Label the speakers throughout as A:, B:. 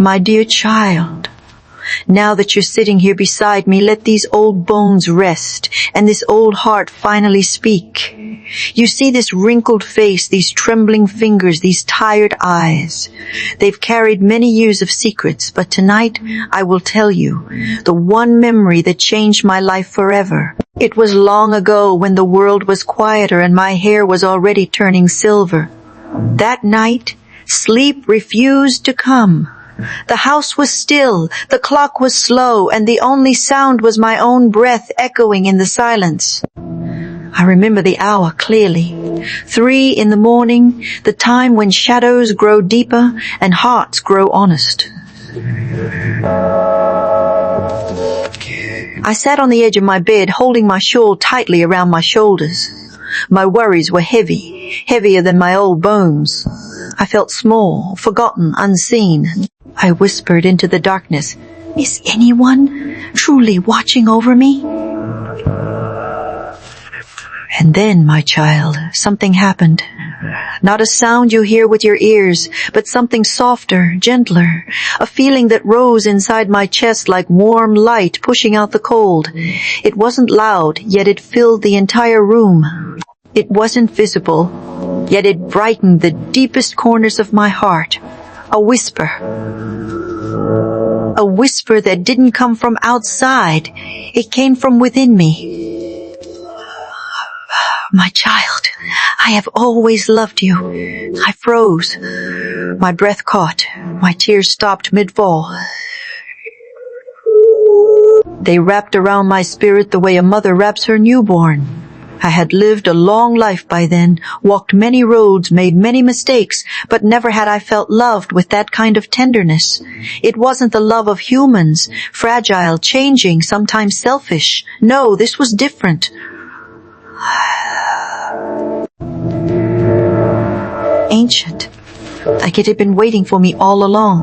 A: My dear child, now that you're sitting here beside me, let these old bones rest and this old heart finally speak. You see this wrinkled face, these trembling fingers, these tired eyes. They've carried many years of secrets, but tonight I will tell you the one memory that changed my life forever. It was long ago when the world was quieter and my hair was already turning silver. That night, sleep refused to come. The house was still, the clock was slow, and the only sound was my own breath echoing in the silence. I remember the hour clearly. 3 in the morning, the time when shadows grow deeper and hearts grow honest. I sat on the edge of my bed, holding my shawl tightly around my shoulders. My worries were heavy, heavier than my old bones. I felt small, forgotten, unseen. I whispered into the darkness, "Is anyone truly watching over me?" And then, my child, something happened. Not a sound you hear with your ears, but something softer, gentler, a feeling that rose inside my chest like warm light pushing out the cold. It wasn't loud, yet it filled the entire room. It wasn't visible, yet it brightened the deepest corners of my heart. A whisper. A whisper that didn't come from outside. It came from within me. "My child, I have always loved you." I froze. My breath caught. My tears stopped mid-fall. They wrapped around my spirit the way a mother wraps her newborn. I had lived a long life by then, walked many roads, made many mistakes, but never had I felt loved with that kind of tenderness. It wasn't the love of humans, fragile, changing, sometimes selfish. No, this was different. Ancient, like it had been waiting for me all along.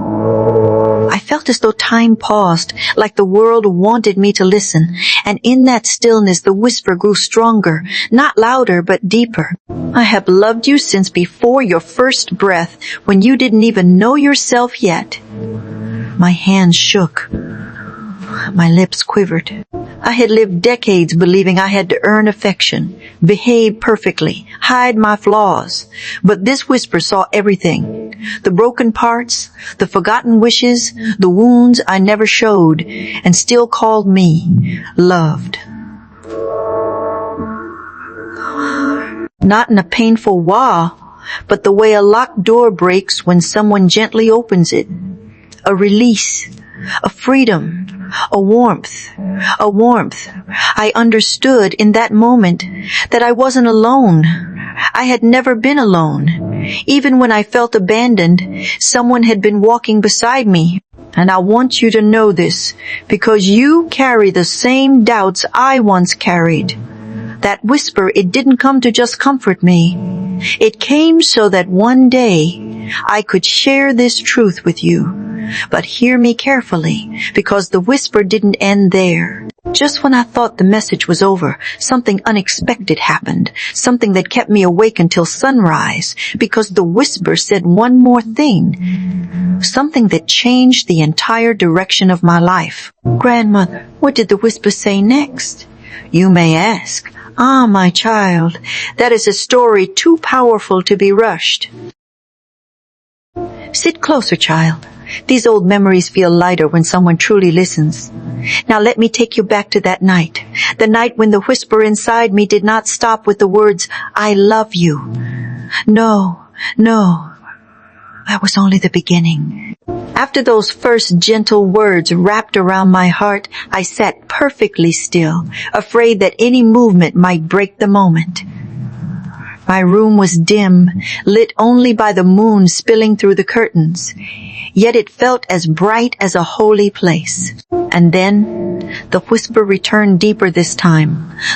A: I felt as though time paused, like the world wanted me to listen, and in that stillness the whisper grew stronger, not louder but deeper. "I have loved you since before your first breath, when you didn't even know yourself yet." My hands shook. My lips quivered. I had lived decades believing I had to earn affection, behave perfectly, hide my flaws. But this whisper saw everything. The broken parts, the forgotten wishes, the wounds I never showed, and still called me loved. Not in a painful wah, but the way a locked door breaks when someone gently opens it. A release, a freedom, a warmth, a warmth. I understood in that moment that I wasn't alone. I had never been alone. Even when I felt abandoned, someone had been walking beside me. And I want you to know this, because you carry the same doubts I once carried. That whisper, it didn't come to just comfort me. It came so that one day I could share this truth with you. But hear me carefully, because the whisper didn't end there. Just when I thought the message was over, something unexpected happened, something that kept me awake until sunrise, because the whisper said one more thing, something that changed the entire direction of my life. "Grandmother, what did the whisper say next?" You may ask. Ah, my child, that is a story too powerful to be rushed. Sit closer, child. These old memories feel lighter when someone truly listens. Now let me take you back to that night. The night when the whisper inside me did not stop with the words, "I love you." No, that was only the beginning. After those first gentle words wrapped around my heart, I sat perfectly still, afraid that any movement might break the moment. My room was dim, lit only by the moon spilling through the curtains. Yet it felt as bright as a holy place. And then the whisper returned deeper this time,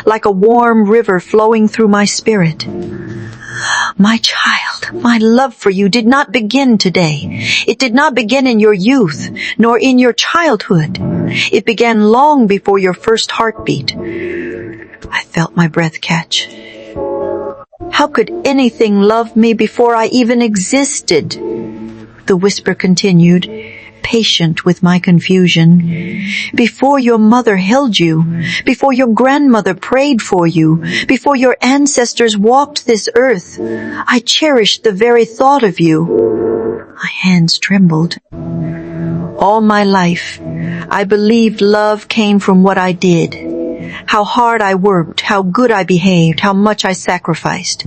A: like a warm river flowing through my spirit. My child, my love for you did not begin today. It did not begin in your youth, nor in your childhood. It began long before your first heartbeat. I felt my breath catch. How could anything love me before I even existed? The whisper continued. patient with my confusion. Before your mother held you, before your grandmother prayed for you, before your ancestors walked this earth, I cherished the very thought of you. My hands trembled. All my life, I believed love came from what I did. How hard I worked, how good I behaved, how much I sacrificed.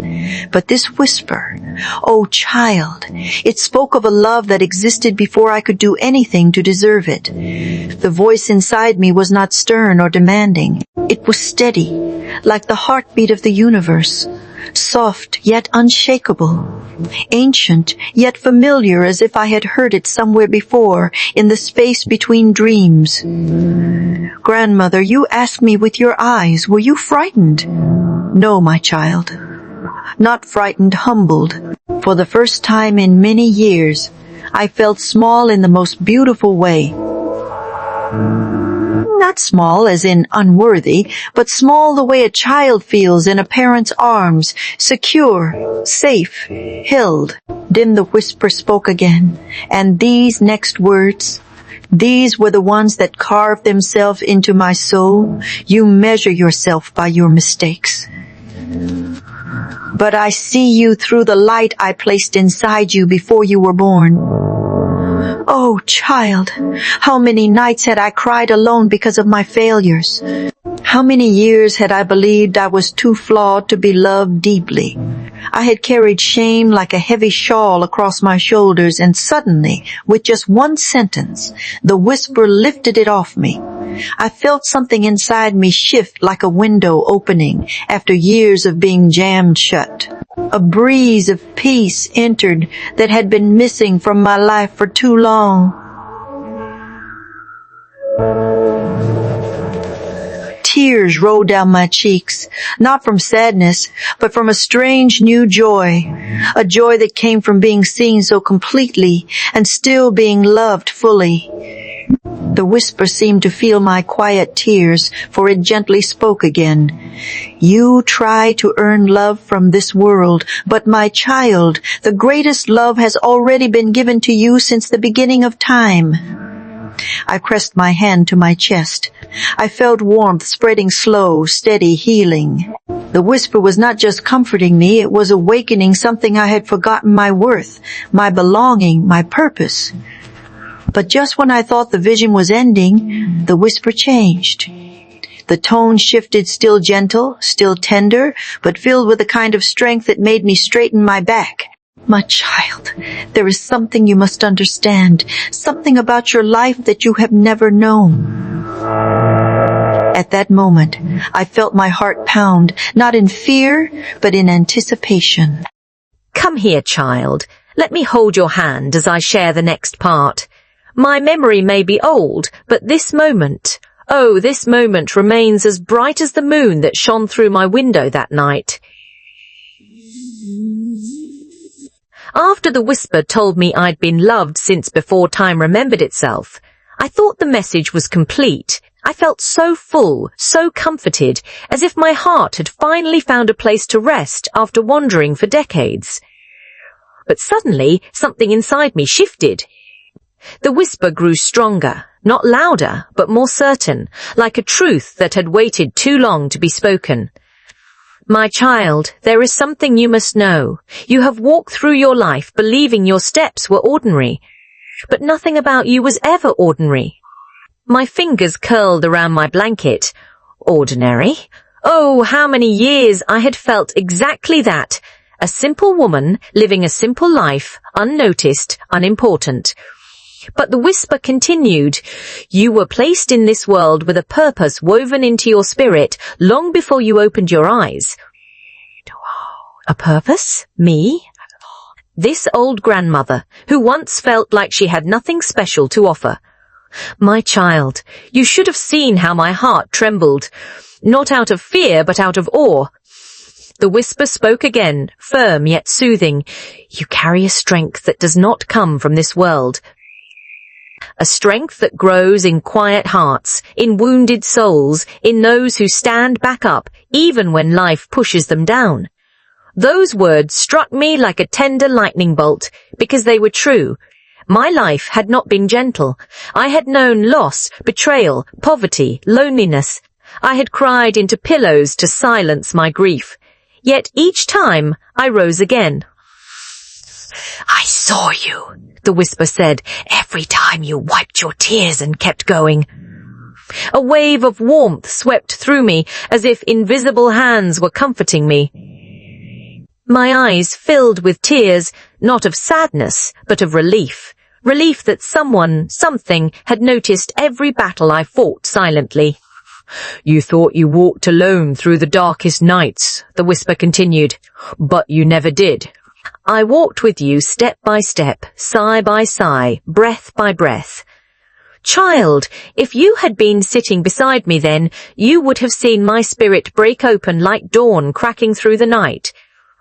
A: But this whisper, oh child, it spoke of a love that existed before I could do anything to deserve it. The voice inside me was not stern or demanding. It was steady, like the heartbeat of the universe. Soft yet unshakable, ancient yet familiar, as if I had heard it somewhere before, in the space between dreams. Grandmother, you asked me with your eyes, were you frightened? No, my child. Not frightened, humbled. For the first time in many years, I felt small in the most beautiful way. Not small as in unworthy, but small the way a child feels in a parent's arms, secure, safe, held. Then the whisper spoke again, and these next words, these were the ones that carved themselves into my soul. You measure yourself by your mistakes. But I see you through the light I placed inside you before you were born. Oh, child, how many nights had I cried alone because of my failures? How many years had I believed I was too flawed to be loved deeply? I had carried shame like a heavy shawl across my shoulders, and suddenly, with just one sentence, the whisper lifted it off me. I felt something inside me shift like a window opening after years of being jammed shut. A breeze of peace entered that had been missing from my life for too long. Tears rolled down my cheeks, not from sadness, but from a strange new joy, a joy that came from being seen so completely and still being loved fully. The whisper seemed to feel my quiet tears, for it gently spoke again. You try to earn love from this world, but my child, the greatest love has already been given to you since the beginning of time. I pressed my hand to my chest. I felt warmth spreading slow, steady, healing. The whisper was not just comforting me, it was awakening something I had forgotten my worth, my belonging, my purpose. But just when I thought the vision was ending, the whisper changed. The tone shifted, still gentle, still tender, but filled with a kind of strength that made me straighten my back. My child, there is something you must understand, something about your life that you have never known. At that moment, I felt my heart pound, not in fear, but in anticipation.
B: Come here, child. Let me hold your hand as I share the next part. My memory may be old, but this moment, oh, this moment remains as bright as the moon that shone through my window that night. After the whisper told me I'd been loved since before time remembered itself, I thought the message was complete. I felt so full, so comforted, as if my heart had finally found a place to rest after wandering for decades. But suddenly, something inside me shifted. The whisper grew stronger, not louder, but more certain, like a truth that had waited too long to be spoken. My child, there is something you must know. You have walked through your life believing your steps were ordinary, but nothing about you was ever ordinary. My fingers curled around my blanket. Ordinary? Oh, how many years I had felt exactly that. A simple woman living a simple life, unnoticed, unimportant. But the whisper continued. You were placed in this world with a purpose woven into your spirit long before you opened your eyes. A purpose? Me? This old grandmother, who once felt like she had nothing special to offer. My child, you should have seen how my heart trembled, not out of fear but out of awe. The whisper spoke again, firm yet soothing. You carry a strength that does not come from this world. A strength that grows in quiet hearts, in wounded souls, in those who stand back up, even when life pushes them down. Those words struck me like a tender lightning bolt, because they were true. My life had not been gentle. I had known loss, betrayal, poverty, loneliness. I had cried into pillows to silence my grief. Yet each time I rose again. "I saw you," the whisper said, "every time you wiped your tears and kept going." A wave of warmth swept through me as if invisible hands were comforting me. My eyes filled with tears, not of sadness, but of relief. Relief that someone, something, had noticed every battle I fought silently. "You thought you walked alone through the darkest nights," the whisper continued, "but you never did. I walked with you step by step, sigh by sigh, breath by breath. Child, if you had been sitting beside me then, you would have seen my spirit break open like dawn cracking through the night.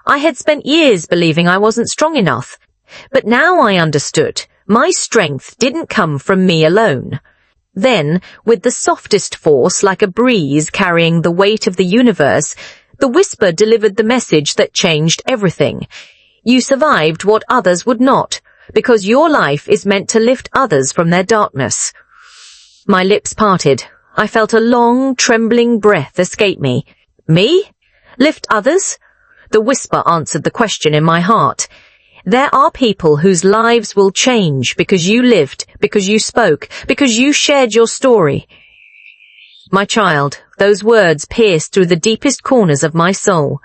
B: I had spent years believing I wasn't strong enough, but now I understood. My strength didn't come from me alone." Then, with the softest force like a breeze carrying the weight of the universe, the whisper delivered the message that changed everything. You survived what others would not, because your life is meant to lift others from their darkness. My lips parted. I felt a long, trembling breath escape me. Me? Lift others? The whisper answered the question in my heart. There are people whose lives will change because you lived, because you spoke, because you shared your story. My child, those words pierced through the deepest corners of my soul.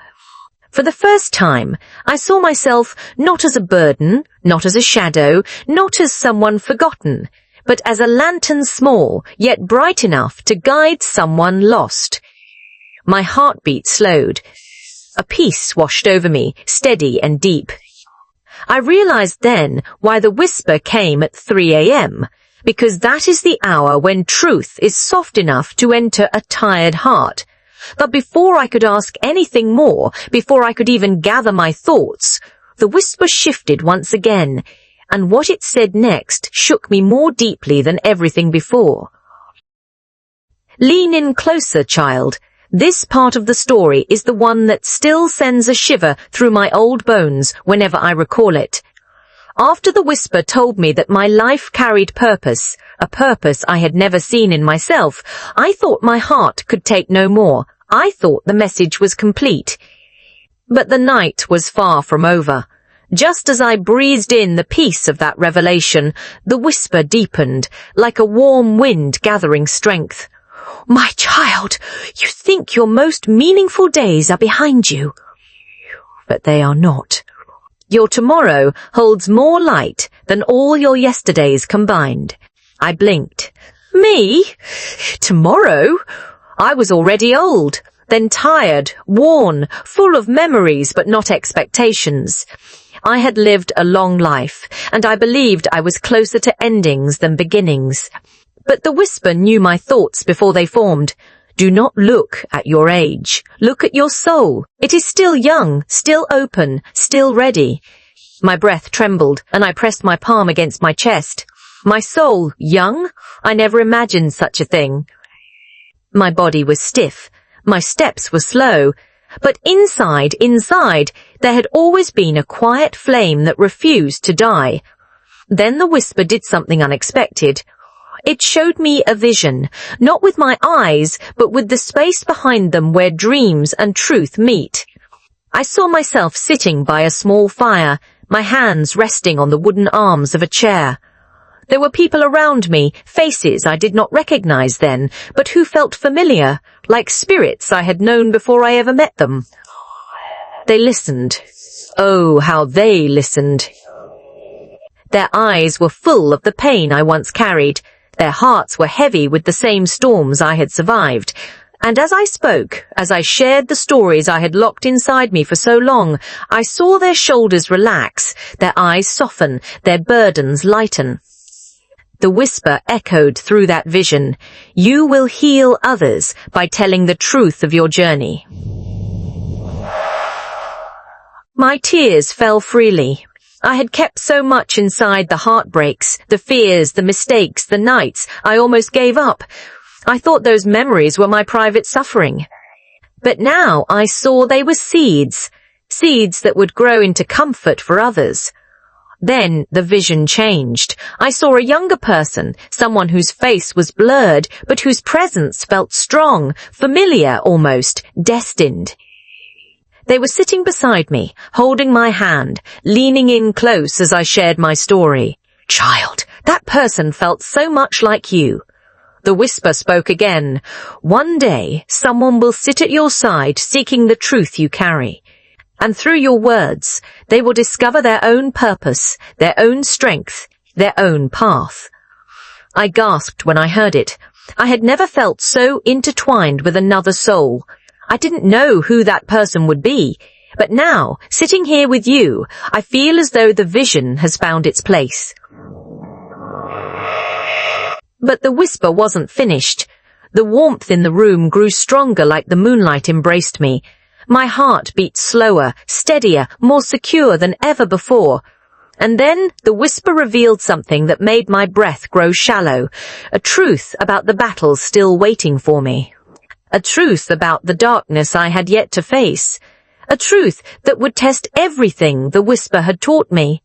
B: For the first time, I saw myself not as a burden, not as a shadow, not as someone forgotten, but as a lantern small, yet bright enough to guide someone lost. My heartbeat slowed. A peace washed over me, steady and deep. I realized then why the whisper came at 3 a.m., because that is the hour when truth is soft enough to enter a tired heart. But before I could ask anything more, before I could even gather my thoughts, the whisper shifted once again, and what it said next shook me more deeply than everything before. "Lean in closer, child. This part of the story is the one that still sends a shiver through my old bones whenever I recall it. After the whisper told me that my life carried purpose, a purpose I had never seen in myself, I thought my heart could take no more. I thought the message was complete. But the night was far from over. Just as I breathed in the peace of that revelation, the whisper deepened, like a warm wind gathering strength. "My child, you think your most meaningful days are behind you. But they are not. Your tomorrow holds more light than all your yesterdays combined." I blinked. Me? Tomorrow? I was already old, then tired, worn, full of memories but not expectations. I had lived a long life, and I believed I was closer to endings than beginnings. But the whisper knew my thoughts before they formed. "Do not look at your age. Look at your soul. It is still young, still open, still ready." My breath trembled, and I pressed my palm against my chest. My soul young? I never imagined such a thing. My body was stiff. My steps were slow. But inside, there had always been a quiet flame that refused to die. Then the whisper did something unexpected. It showed me a vision, not with my eyes, but with the space behind them where dreams and truth meet. I saw myself sitting by a small fire, my hands resting on the wooden arms of a chair. There were people around me, faces I did not recognize then, but who felt familiar, like spirits I had known before I ever met them. They listened. Oh, how they listened. Their eyes were full of the pain I once carried. Their hearts were heavy with the same storms I had survived. And as I spoke, as I shared the stories I had locked inside me for so long, I saw their shoulders relax, their eyes soften, their burdens lighten. The whisper echoed through that vision. You will heal others by telling the truth of your journey. My tears fell freely. I had kept so much inside, the heartbreaks, the fears, the mistakes, the nights. I almost gave up. I thought those memories were my private suffering. But now I saw they were seeds, seeds that would grow into comfort for others. Then the vision changed. I saw a younger person, someone whose face was blurred, but whose presence felt strong, familiar almost, destined. They were sitting beside me, holding my hand, leaning in close as I shared my story. "Child, that person felt so much like you." The whisper spoke again. "One day, someone will sit at your side seeking the truth you carry. And through your words, they will discover their own purpose, their own strength, their own path." I gasped when I heard it. I had never felt so intertwined with another soul. I didn't know who that person would be, but now, sitting here with you, I feel as though the vision has found its place. But the whisper wasn't finished. The warmth in the room grew stronger like the moonlight embraced me. My heart beat slower, steadier, more secure than ever before. And then the whisper revealed something that made my breath grow shallow, a truth about the battles still waiting for me. A truth about the darkness I had yet to face. A truth that would test everything the whisper had taught me.